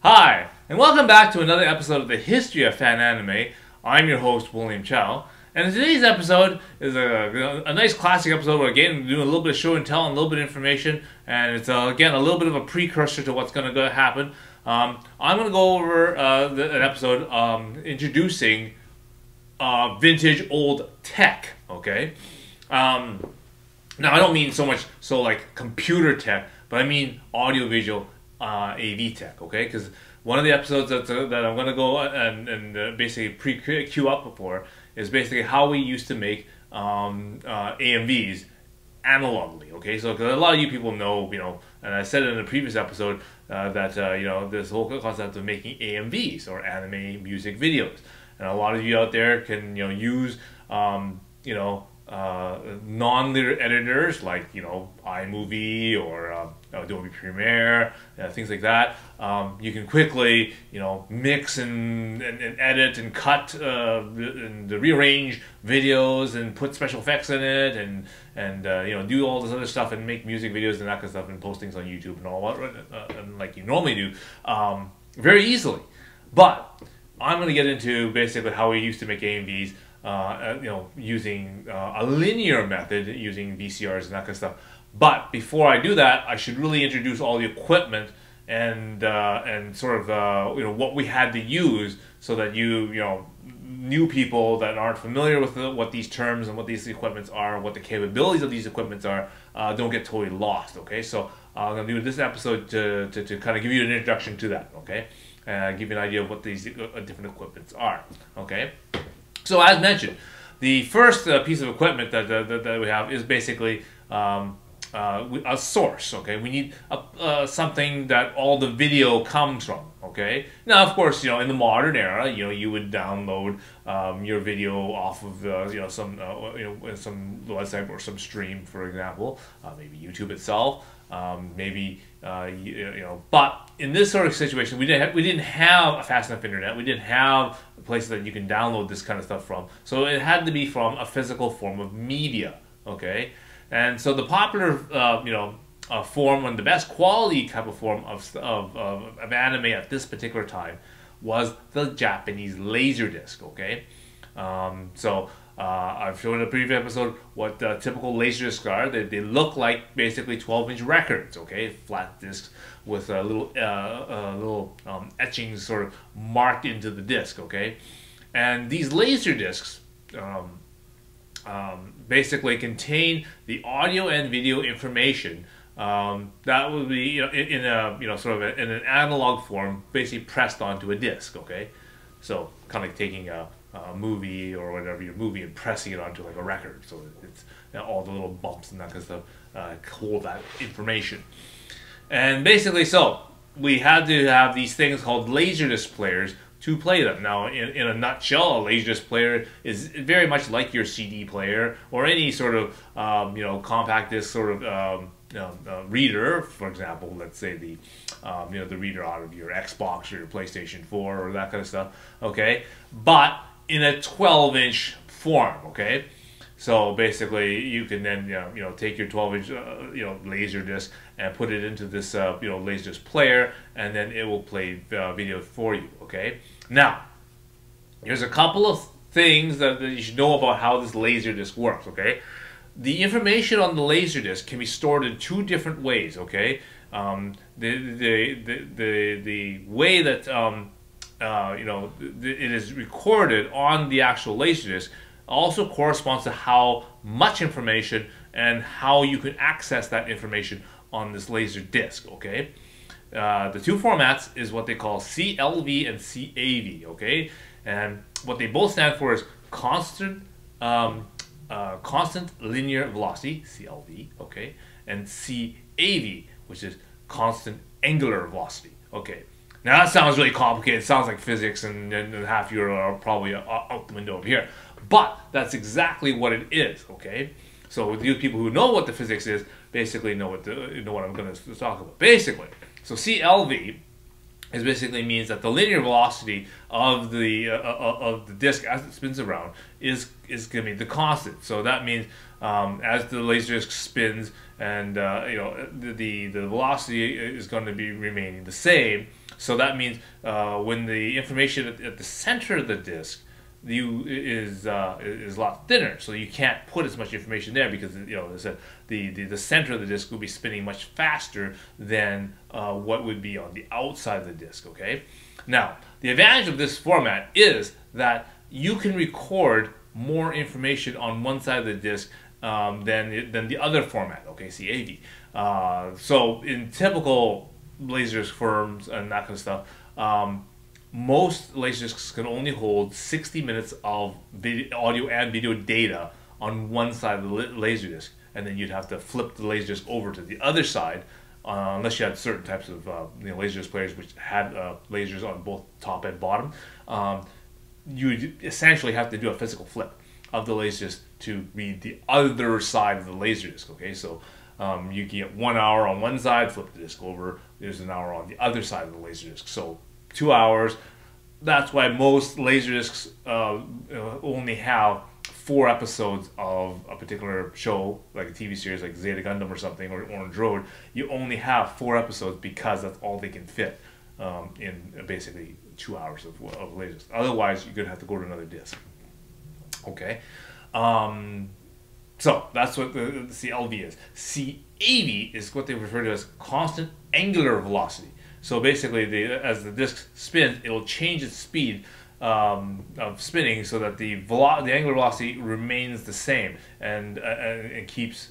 Hi, and welcome back to another episode of the History of Fan Anime. I'm your host, William Chow, and today's episode is a nice classic episode where again we're doing a little bit of show and tell and a little bit of information, and it's again a little bit of a precursor to what's going to happen. I'm going to go over an episode introducing vintage old tech, okay? Now I don't mean so much like computer tech, but I mean audiovisual AV tech, okay? Because one of the episodes that I'm going to go and basically pre-queue up for is basically how we used to make AMVs analogically, okay? So because a lot of you people know, and I said it in a previous episode that this whole concept of making AMVs or anime music videos, and a lot of you out there can use non-linear editors like iMovie or Adobe Premiere, things like that. You can quickly mix and edit and cut and rearrange videos and put special effects in it and do all this other stuff and make music videos and that kind of stuff and post things on YouTube and all that and like you normally do very easily. But I'm going to get into basically how we used to make AMVs. Using a linear method, using VCRs and that kind of stuff. But before I do that, I should really introduce all the equipment and sort of what we had to use, so that new people that aren't familiar with what these terms and what these equipments are, what the capabilities of these equipments are, don't get totally lost. Okay, so I'm going to do this episode to kind of give you an introduction to that. Okay, give you an idea of what these different equipments are. Okay. So as mentioned, the first piece of equipment that we have is basically a source. Okay, we need something that all the video comes from. Okay, now of course in the modern era you would download your video off of some website or some stream, for example, maybe YouTube itself. But in this sort of situation, we didn't have a fast enough internet. We didn't have places that you can download this kind of stuff from. So it had to be from a physical form of media. Okay, and so the popular form and the best quality type of form of anime at this particular time was the Japanese Laserdisc. Okay, I've shown in a previous episode what typical Laserdiscs are. They look like basically 12-inch records, okay, flat discs with little etchings sort of marked into the disc, okay. And these Laserdiscs basically contain the audio and video information that would be in an analog form, basically pressed onto a disc, okay. So kind of like taking a movie or whatever your movie and pressing it onto like a record, so it's all the little bumps and that kind of stuff hold that information. And basically, so we had to have these things called Laserdisc players to play them. Now, in a nutshell, a Laserdisc player is very much like your CD player or any sort of compact disc sort of reader. For example, let's say the reader out of your Xbox or your PlayStation 4 or that kind of stuff. Okay, but in a 12-inch form. Okay, so basically you can then take your 12-inch Laserdisc and put it into this Laserdisc player, and then it will play video for you. Okay, now here's a couple of things that you should know about how this Laserdisc works. Okay, the information on the Laserdisc can be stored in two different ways. Okay, the way that it is recorded on the actual Laserdisc also corresponds to how much information and how you can access that information on this Laserdisc. Okay, the two formats is what they call CLV and CAV. Okay, and what they both stand for is constant linear velocity, CLV. Okay, and CAV, which is constant angular velocity. Okay. Now that sounds really complicated. It sounds like physics, and half you are probably out the window over here. But that's exactly what it is. Okay, so you people who know what the physics is basically know what I'm going to talk about. Basically, so CLV It basically means that the linear velocity of the disk as it spins around is going to be the constant. So that means as the laser disc spins, and the velocity is going to be remaining the same. So that means when the information at the center of the disk is a lot thinner, so you can't put as much information there because as I said, the center of the disk will be spinning much faster than what would be on the outside of the disk. Okay, now the advantage of this format is that you can record more information on one side of the disk than the other format. Okay, see AV. So in typical laserdisc firms and that kind of stuff. Most laserdiscs can only hold 60 minutes of audio and video data on one side of the laserdisc, and then you'd have to flip the laserdisc over to the other side, unless you had certain types of laserdisc players which had lasers on both top and bottom. You essentially have to do a physical flip of the laserdisc to read the other side of the laserdisc. Okay, so you can get 1 hour on one side, flip the disc over, there's an hour on the other side of the laserdisc. So 2 hours. That's why most laserdiscs only have 4 episodes of a particular show, like a TV series like Zeta Gundam or something, or Orange Road. You only have 4 episodes because that's all they can fit in basically 2 hours of laserdisc. Otherwise, you're going to have to go to another disc. Okay? So that's what the CLV is. CAV is what they refer to as constant angular velocity. So basically, as the disc spins, it will change its speed of spinning so that the angular velocity remains the same, and keeps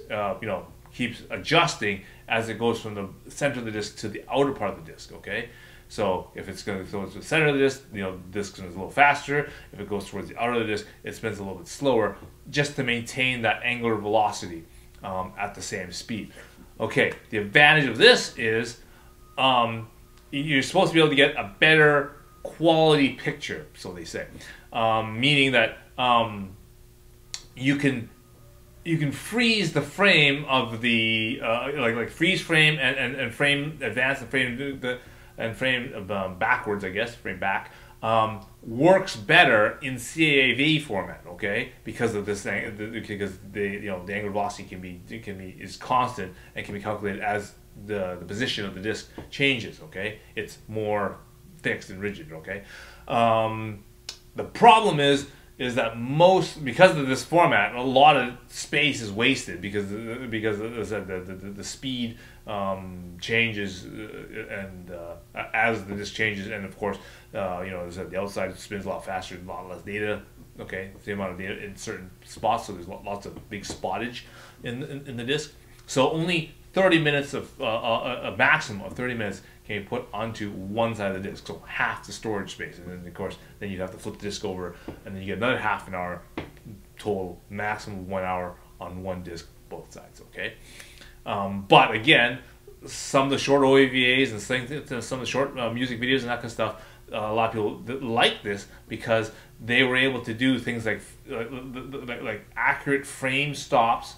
keeps adjusting as it goes from the center of the disc to the outer part of the disc. Okay, so if it's going to go to the center of the disc, the disc spins a little faster. If it goes towards the outer of the disc, it spins a little bit slower, just to maintain that angular velocity at the same speed. Okay, the advantage of this is you're supposed to be able to get a better quality picture, so they say, meaning that you can freeze the frame of the like freeze frame and frame advance and frame backwards, I guess, frame back, works better in CAV format. Okay, because of this thing, because the angular velocity is constant and can be calculated as the position of the disc changes. Okay, it's more fixed and rigid. Okay, the problem is that because of this format, a lot of space is wasted because as I said, the speed changes and as the disc changes, and of course as I said, the outside spins a lot faster, a lot less data. Okay, same amount of data in certain spots, so there's lots of big spottage in the disc. So only 30 minutes of a maximum of 30 minutes can be put onto one side of the disc, so half the storage space, and then of course then you'd have to flip the disc over, and then you get another half an hour total, maximum 1 hour on one disc, both sides. Okay, but again, some of the short OAVAs and some of the short music videos and that kind of stuff, a lot of people like this because they were able to do things like accurate frame stops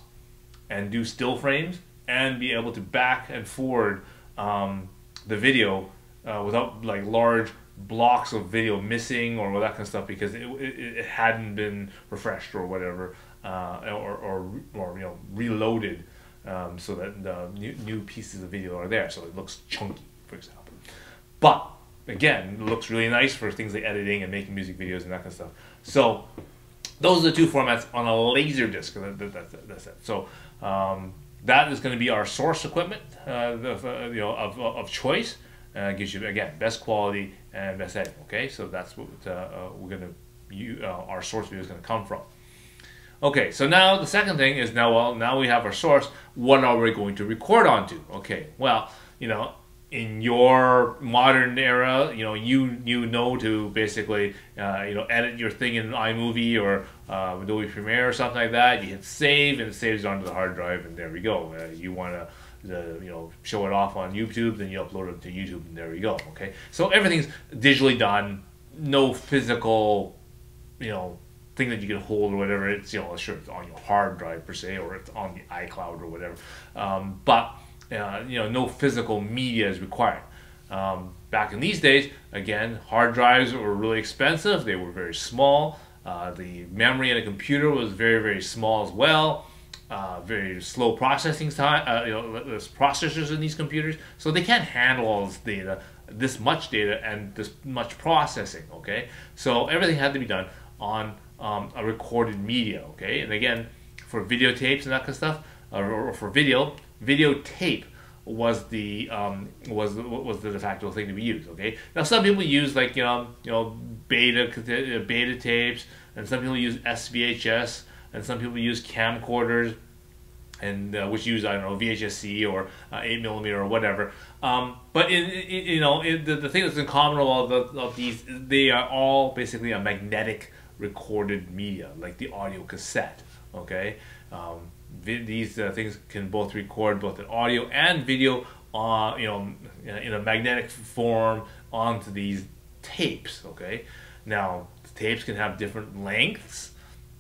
and do still frames, and be able to back and forward the video without like large blocks of video missing or that kind of stuff because it hadn't been refreshed or whatever, or reloaded, so that the new pieces of video are there, so it looks chunky, for example. But again, it looks really nice for things like editing and making music videos and that kind of stuff. So those are the two formats on a laser disc. That's it. So that is going to be our source equipment of choice. Gives you, again, best quality and best editing. Okay, so that's what we're going to our source video is going to come from. Okay, so now the second thing is now we have our source. What are we going to record onto? Okay, well, in your modern era, you know to basically edit your thing in iMovie or Adobe Premiere or something like that. You hit save and it saves onto the hard drive, and there we go. You want to show it off on YouTube, then you upload it to YouTube, and there we go. Okay, so everything's digitally done, no physical thing that you can hold or whatever. It's sure it's on your hard drive per se, or it's on the iCloud or whatever, but no physical media is required. Back in these days, again, hard drives were really expensive. They were very small. The memory in a computer was very, very small as well. Very slow processing time. There's processors in these computers, so they can't handle all this data, this much data, and this much processing. Okay, so everything had to be done on a recorded media. Okay, and again, for videotapes and that kind of stuff, or for videotape was the de facto thing to be used. Okay, now some people use like beta tapes, and some people use SVHS, and some people use camcorders, and which use, I don't know, VHS-C or 8mm or whatever. But the thing that's in common with all of these, they are all basically a magnetic recorded media, like the audio cassette. Okay, these things can both record both an audio and video, in a magnetic form onto these tapes. Okay, now the tapes can have different lengths,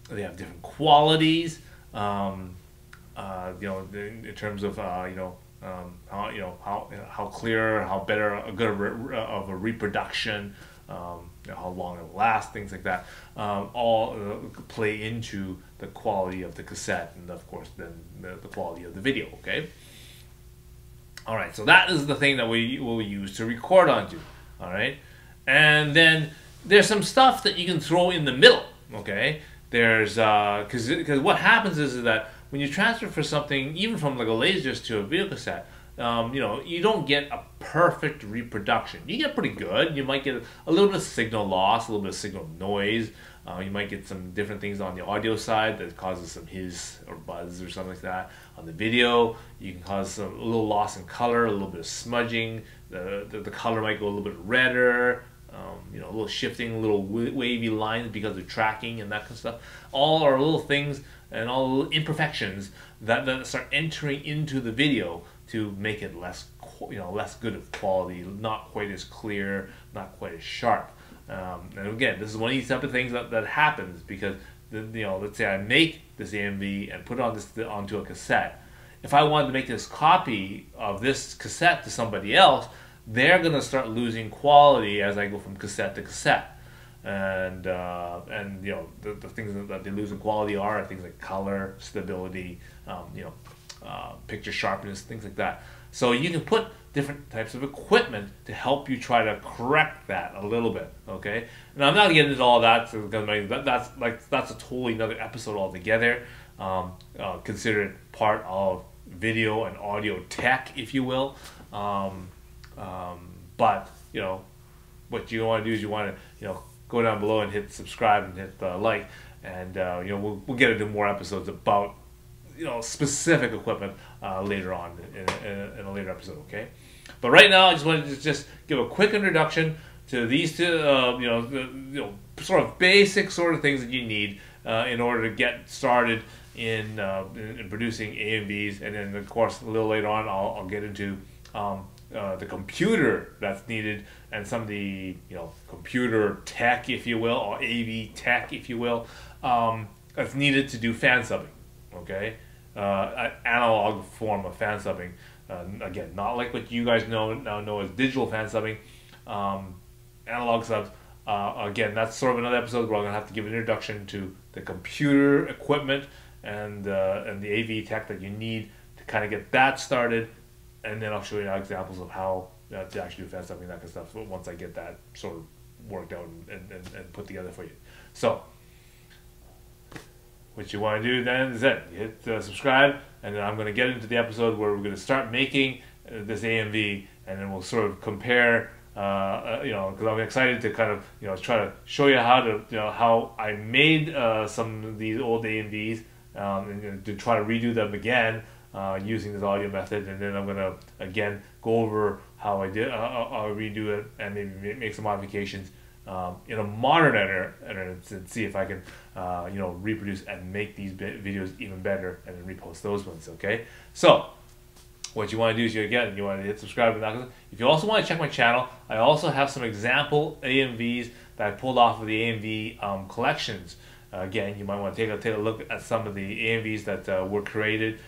they have different qualities, in terms of how clear, how better, a good of a reproduction, how long it lasts, things like that, all play into the quality of the cassette, and of course then the quality of the video. Okay. All right, so that is the thing that we will use to record onto. All right, and then there's some stuff that you can throw in the middle. Okay, there's because what happens is that when you transfer for something, even from like a laserdisc to a video cassette, you don't get a perfect reproduction. You get pretty good. You might get a little bit of signal loss, a little bit of signal noise. You might get some different things on the audio side that causes some hiss or buzz or something like that. On the video, you can cause a little loss in color, a little bit of smudging. The color might go a little bit redder. A little shifting, little wavy lines because of tracking and that kind of stuff. All are little things and all little imperfections that start entering into the video to make it less good of quality, not quite as clear, not quite as sharp. And again, this is one of these type of things that happens because let's say I make this AMV and put it onto a cassette. If I wanted to make this copy of this cassette to somebody else, they're going to start losing quality as I go from cassette to cassette. And the things that they lose in quality are things like color, stability, picture sharpness, things like that. So you can put different types of equipment to help you try to correct that a little bit. Okay, and I'm not getting into all that because that's a totally another episode altogether. Consider it part of video and audio tech, if you will. But what you want to do is you want to go down below and hit subscribe and hit like, and we'll get into more episodes about specific equipment later on in a later episode. Okay, but right now I just wanted to just give a quick introduction to these two sort of basic sort of things that you need in order to get started in producing AMVs, and then of course a little later on I'll get into the computer that's needed and some of the computer tech, if you will, or AV tech, if you will, that's needed to do fan subbing. Okay, an analog form of fan subbing. Again, not like what you guys now know as digital fan subbing. Analog subs. Again, that's sort of another episode where I'm gonna have to give an introduction to the computer equipment and the AV tech that you need to kind of get that started. And then I'll show you now examples of how to actually do fan subbing, that kind of stuff, once I get that sort of worked out and put together for you. So, what you want to do then is that you hit subscribe, and then I'm going to get into the episode where we're going to start making this AMV, and then we'll sort of compare, because I'm excited to kind of, try to show you how to, how I made some of these old AMVs, and to try to redo them again, using this audio method, and then I'm gonna again go over how I did. I'll redo it and maybe make some modifications in a modern editor and see if I can reproduce and make these videos even better, and then repost those ones. Okay, so what you want to do is you want to hit subscribe to that. If you also want to check my channel, I also have some example AMVs that I pulled off of the AMV collections. Again, you might want to take a look at some of the AMVs that were created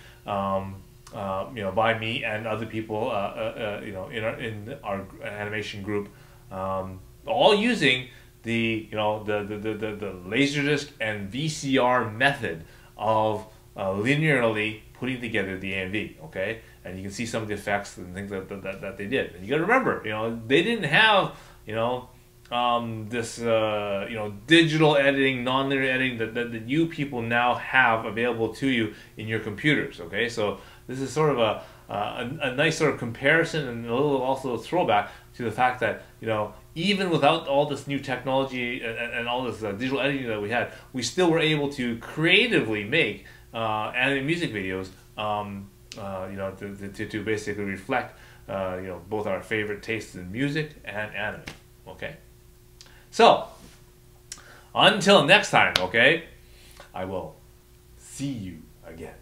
by me and other people, in our animation group, all using the Laserdisc and VCR method of linearly putting together the AMV. Okay, and you can see some of the effects and things that they did. And you got to remember, they didn't have this digital editing, non-linear editing that you people now have available to you in your computers. Okay, so this is sort of a nice sort of comparison, and a little also a throwback to the fact that even without all this new technology and all this digital editing that we had, we still were able to creatively make animated music videos, to basically reflect both our favorite tastes in music and anime. Okay, so until next time, okay, I will see you again.